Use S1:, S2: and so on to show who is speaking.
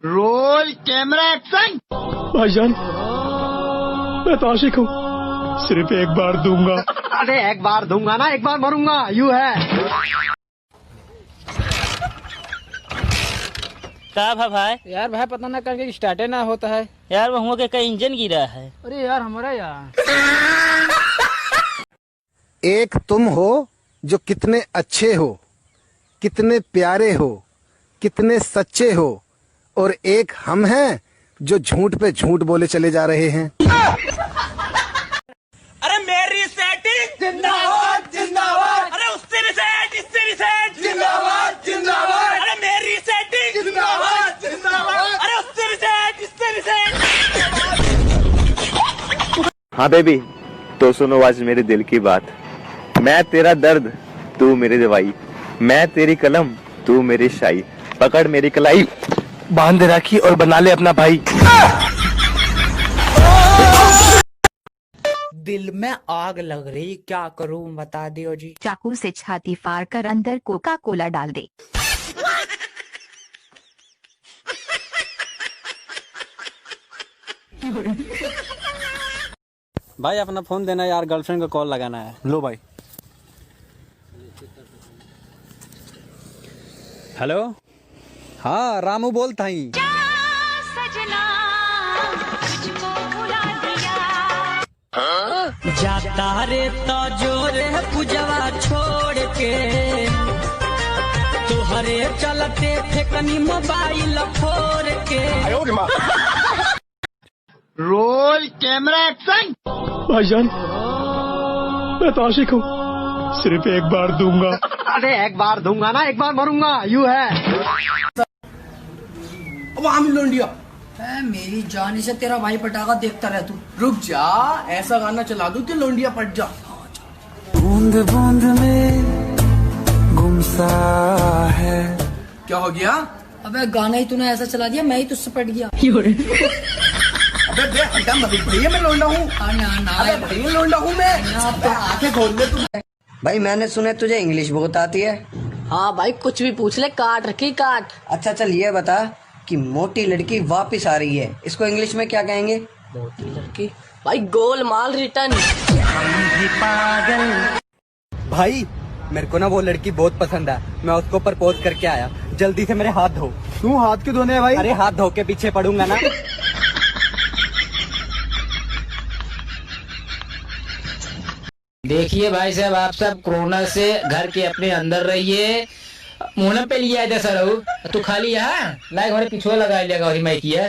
S1: Roll camera action.
S2: भाईजान, मैं तो आशिक हूँ, सिर्फ एक बार दूंगा।
S1: अरे एक बार दूंगा ना, एक बार मरूंगा। यू है
S3: क्या भाई?
S4: यार भाई पता ना करके स्टार्ट ना होता है
S3: यार वहाँ के कहीं इंजन गिरा है।
S4: अरे यार हमारा यार
S5: एक तुम हो जो कितने अच्छे हो, कितने प्यारे हो, कितने सच्चे हो, और एक हम हैं जो झूठ पे झूठ बोले चले जा रहे हैं।
S6: अरे मेरी सेटिंग जिंदाबाद जिंदाबाद। अरे उससे भी सेट, इससे भी सेट, जिंदाबाद जिंदाबाद। अरे मेरी सेटिंग जिंदाबाद जिंदाबाद। अरे उससे भी सेट, इससे भी सेट।
S7: हाँ बेबी, तो सुनो आज मेरे दिल की बात। मैं तेरा दर्द, तू मेरी दवाई। मैं तेरी कलम, तू मेरी शाई। पकड़ मेरी कलाई,
S2: बांध राखी और बना ले अपना भाई।
S4: दिल में आग लग रही, क्या करूं बता दियो जी।
S8: चाकू से छाती फाड़ कर अंदर कोका कोला डाल दे।
S4: भाई अपना फोन देना यार, गर्लफ्रेंड को कॉल लगाना है। लो भाई। हेलो, हाँ रामू बोलता ही।
S6: जाता रे तो जोरे पूजवा छोड़ के, तुहरे चलते फेकनी मोबाइल फोड़ के।
S1: Roll camera action.
S2: भाईजान, मैं तो आशिक हूँ, सिर्फ एक बार दूंगा।
S1: अरे एक बार दूंगा ना, एक बार मरूंगा। यू है
S6: लोंडिया।
S4: मेरी जान से तेरा भाई पटाखा देखता रह तू।
S6: रुक जा, ऐसा गाना चला दूं कि लोंडिया पट जा।
S9: बूंद बूंद में गुमसा है।
S6: क्या हो गया?
S4: अबे गाना ही तूने ऐसा चला दिया, मैं ही तुझसे पट गया।
S6: अबे भैया मैं लोंडा हूँ। अबे भैया लोंडा हूँ मैं। आंखें खोल ले तू।
S10: भाई मैंने सुना तुझे इंग्लिश बहुत आती है।
S4: हाँ भाई कुछ भी पूछ ले, काट रखी काट।
S10: अच्छा चल ये बता कि मोटी लड़की वापस आ रही है, इसको इंग्लिश में क्या कहेंगे?
S4: मोटी लड़की भाई गोल माल रिटर्न।
S10: भाई मेरे को ना वो लड़की बहुत पसंद है, मैं उसको प्रपोज करके आया। जल्दी से मेरे हाथ धो।
S4: तू हाथ क्यों धोने है भाई?
S10: अरे हाथ धो के पीछे पड़ूंगा ना।
S3: देखिए भाई साहब, आप सब कोरोना से घर के अपने अंदर रहिए। मुंह पे लिया है सर, तू खाली यहाँ लाइक हमारे पिछुआ लगा लिया मैं किया।